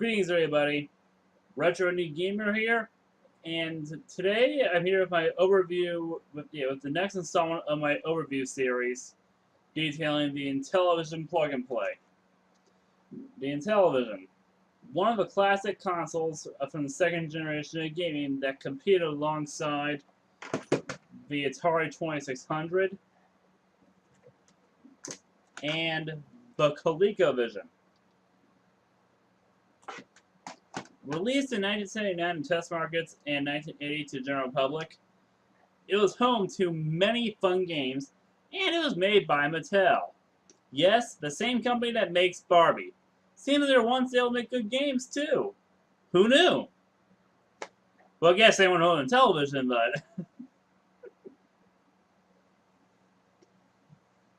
Greetings, everybody. RetroIndieGamer here, and today I'm here with my overview, with the next installment of my overview series, detailing the Intellivision Plug and Play. The Intellivision, one of the classic consoles from the second generation of gaming that competed alongside the Atari 2600 and the ColecoVision. Released in 1979 in test markets and 1980 to the general public, it was home to many fun games, and it was made by Mattel. Yes, the same company that makes Barbie. Seems they're once able to make good games too. Who knew? Well, I guess they won't own television, but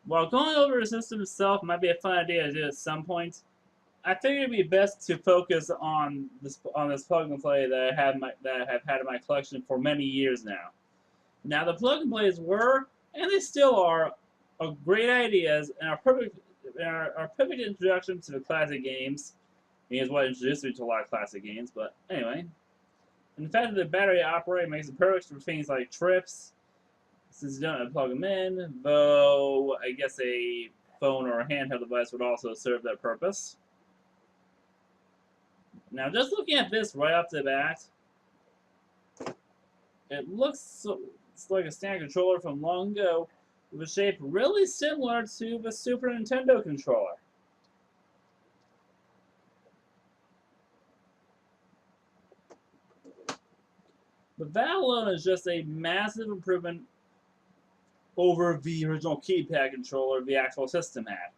while going over the system itself might be a fun idea to do at some point, I figured it'd be best to focus on this plug and play that I have had in my collection for many years now. Now, the plug and plays were, and they still are great ideas and are perfect introduction to the classic games. I mean, it's what introduced me to a lot of classic games. But anyway, and the fact that the battery operated makes it perfect for things like trips, since you don't have to plug them in. Though I guess a phone or a handheld device would also serve that purpose. Now, just looking at this right off the bat, it looks like a standard controller from long ago with a shape really similar to the Super Nintendo controller. But that alone is just a massive improvement over the original keypad controller the actual system had.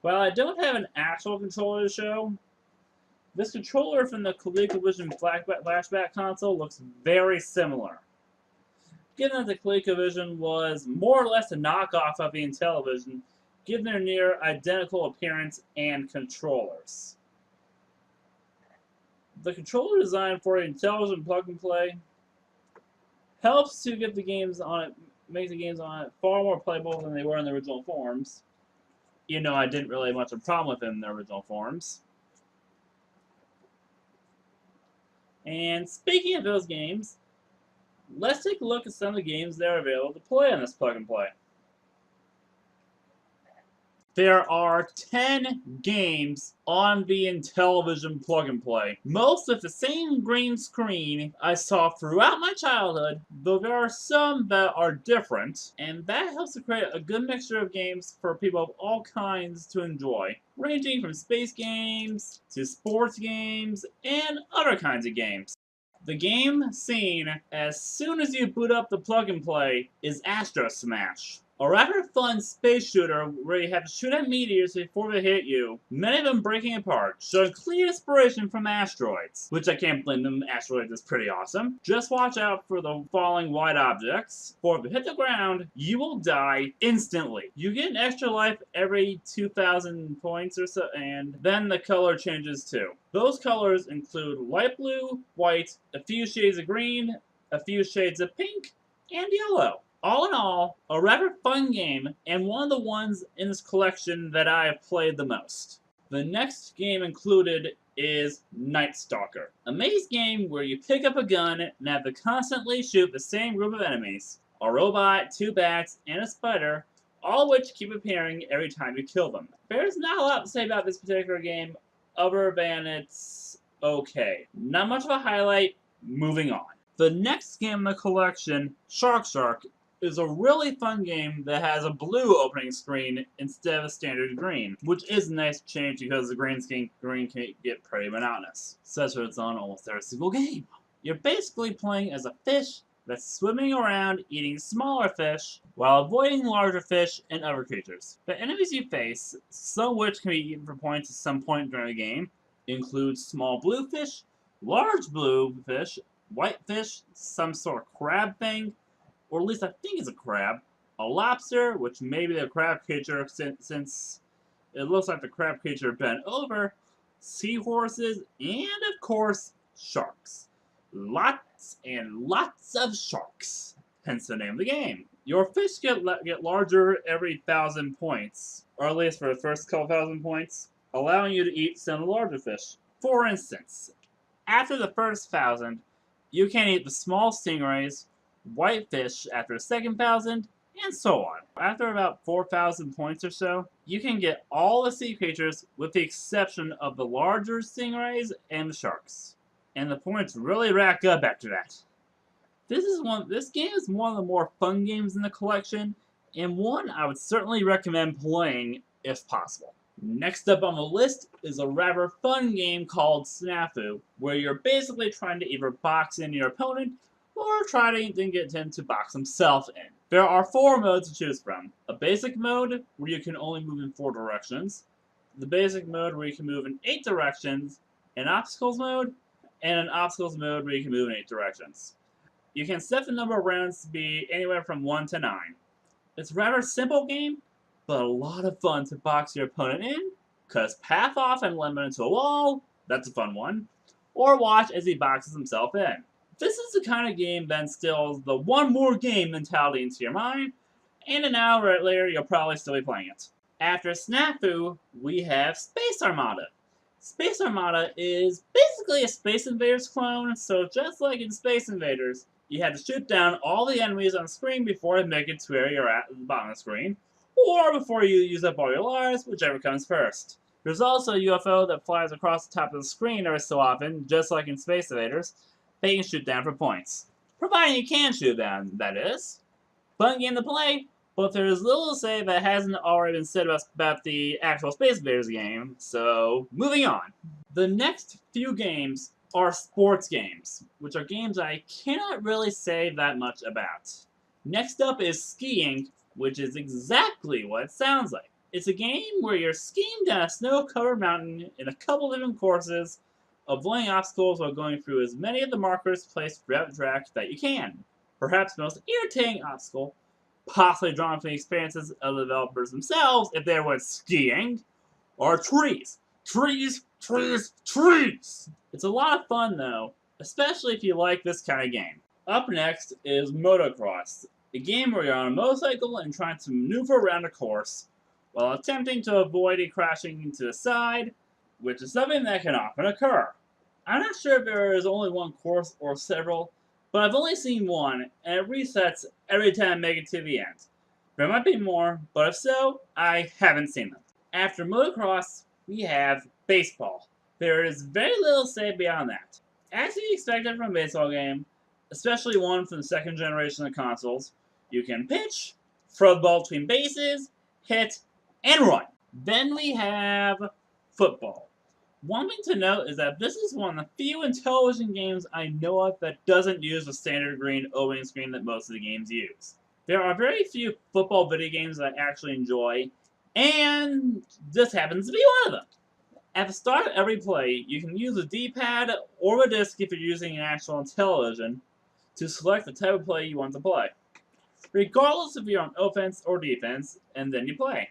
While I don't have an actual controller to show, this controller from the ColecoVision flashback console looks very similar. Given that the ColecoVision was more or less a knockoff of the Intellivision, given their near identical appearance and controllers. The controller design for the Intellivision Plug and Play helps to get the games on it, make the games on it far more playable than they were in the original forms. Even though I didn't really have much of a problem with them in the original forms. And speaking of those games, let's take a look at some of the games that are available to play on this plug and play. There are 10 games on the Intellivision Plug and Play. Most with the same green screen I saw throughout my childhood, though there are some that are different, and that helps to create a good mixture of games for people of all kinds to enjoy, ranging from space games to sports games and other kinds of games. The game seen as soon as you boot up the plug and play is Astro Smash. A rather fun space shooter where you have to shoot at meteors before they hit you, many of them breaking apart, showing clear inspiration from asteroids. Which I can't blame them, asteroids is pretty awesome. Just watch out for the falling white objects, for if you hit the ground, you will die instantly. You get an extra life every 2,000 points or so, and then the color changes too. Those colors include light blue, white, a few shades of green, a few shades of pink, and yellow. All in all, a rather fun game, and one of the ones in this collection that I have played the most. The next game included is Night Stalker, a maze game where you pick up a gun and have to constantly shoot the same group of enemies. A robot, 2 bats, and a spider, all of which keep appearing every time you kill them. There's not a lot to say about this particular game, other than it's okay. Not much of a highlight, moving on. The next game in the collection, Shark, is a really fun game that has a blue opening screen instead of a standard green, which is a nice change because the green can get pretty monotonous, such that it's on almost every single game. You're basically playing as a fish that's swimming around eating smaller fish while avoiding larger fish and other creatures. The enemies you face, some of which can be eaten for points at some point during the game, include small blue fish, large blue fish, white fish, some sort of crab thing, or at least I think it's a crab, a lobster, which may be the crab creature since it looks like the crab creature bent over, seahorses, and of course, sharks. Lots and lots of sharks, hence the name of the game. Your fish get larger every 1,000 points, or at least for the first couple thousand points, allowing you to eat some of the larger fish. For instance, after the first 1,000, you can eat the small stingrays, whitefish after the second 1,000, and so on. After about 4,000 points or so, you can get all the sea creatures with the exception of the larger stingrays and the sharks. And the points really rack up after that. This game is one of the more fun games in the collection, and one I would certainly recommend playing if possible. Next up on the list is a rather fun game called SNAFU, where you're basically trying to either box in your opponent or try to get him to box himself in. There are 4 modes to choose from. A basic mode, where you can only move in 4 directions, the basic mode where you can move in 8 directions, an obstacles mode, and an obstacles mode where you can move in 8 directions. You can set the number of rounds to be anywhere from 1 to 9. It's a rather simple game, but a lot of fun to box your opponent in, cause path off and limit into a wall, that's a fun one, or watch as he boxes himself in. This is the kind of game that instills the one more game mentality into your mind, and an hour later you'll probably still be playing it. After SNAFU, we have Space Armada. Space Armada is basically a Space Invaders clone, so just like in Space Invaders, you have to shoot down all the enemies on the screen before they make it to where you're at the bottom of the screen, or before you use up all your lives, whichever comes first. There's also a UFO that flies across the top of the screen every so often, just like in Space Invaders, that you can shoot down for points. Providing you can shoot down, that is. Fun game to play, but there's little to say that hasn't already been said about the actual Space Invaders game, so moving on. The next few games are sports games, which are games I cannot really say that much about. Next up is skiing, which is exactly what it sounds like. It's a game where you're skiing down a snow-covered mountain in a couple different courses, avoiding obstacles while going through as many of the markers placed throughout the track that you can. Perhaps the most irritating obstacle, possibly drawn from the experiences of the developers themselves if they went skiing, are trees. Trees, trees, trees! It's a lot of fun though, especially if you like this kind of game. Up next is motocross, a game where you're on a motorcycle and trying to maneuver around a course while attempting to avoid crashing into the side, which is something that can often occur. I'm not sure if there is only one course or several, but I've only seen one, and it resets every time I make it to the end. There might be more, but if so, I haven't seen them. After motocross, we have baseball. There is very little to say beyond that. As you expected from a baseball game, especially one from the second generation of consoles, you can pitch, throw the ball between bases, hit, and run. Then we have football. One thing to note is that this is one of the few Intellivision games I know of that doesn't use the standard green opening screen that most of the games use. There are very few football video games that I actually enjoy, and this happens to be one of them. At the start of every play, you can use a D-pad or a disc if you're using an actual Intellivision to select the type of play you want to play, regardless if you're on offense or defense, and then you play.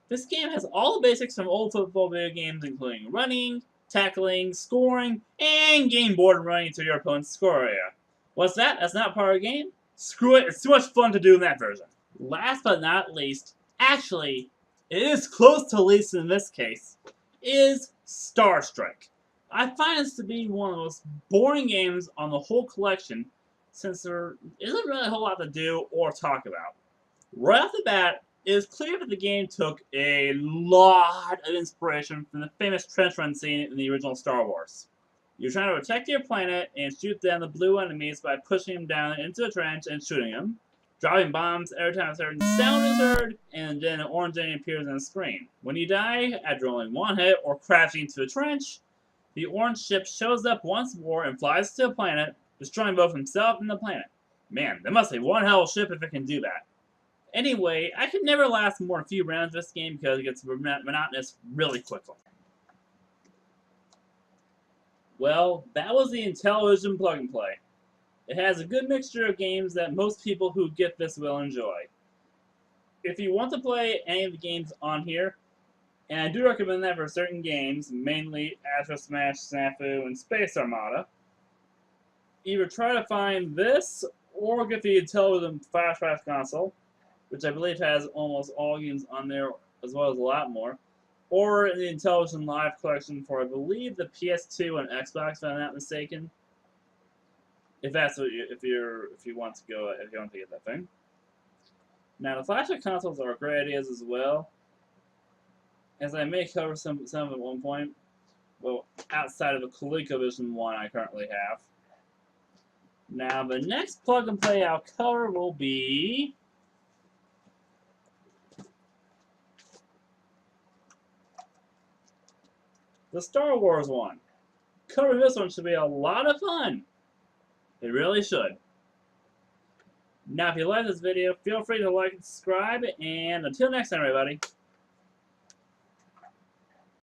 This game has all the basics from old football video games, including running, tackling, scoring, and game board running to your opponent's score area. What's that? That's not part of the game? Screw it, it's too much fun to do in that version. Last but not least, actually, it is close to least in this case, is Star Strike. I find this to be one of the most boring games on the whole collection, since there isn't really a whole lot to do or talk about. Right off the bat, it is clear that the game took a lot of inspiration from the famous trench run scene in the original Star Wars. You're trying to protect your planet and shoot down the blue enemies by pushing them down into a trench and shooting them, dropping bombs every time a certain sound is heard, and then an orange enemy appears on the screen. When you die, after only one hit or crashing into a trench, the orange ship shows up once more and flies to the planet, destroying both himself and the planet. Man, that must be one hell of a ship if it can do that. Anyway, I could never last more than a few rounds of this game because it gets monotonous really quickly. Well, that was the Intellivision Plug and Play. It has a good mixture of games that most people who get this will enjoy. If you want to play any of the games on here, and I do recommend that for certain games, mainly Astro Smash, SNAFU, and Space Armada, either try to find this or get the Intellivision Flashback console, which I believe has almost all games on there as well as a lot more. or in the Intellivision Live collection for, I believe, the PS2 and Xbox, if I'm not mistaken. If that's what if you want to get that thing. Now the flashlight consoles are great ideas as well, as I may cover some of them at one point. Well, outside of the ColecoVision one I currently have. Now the next plug and play I'll cover will be the Star Wars one. Covering this one should be a lot of fun. It really should. Now, if you like this video, feel free to like and subscribe, and until next time, everybody,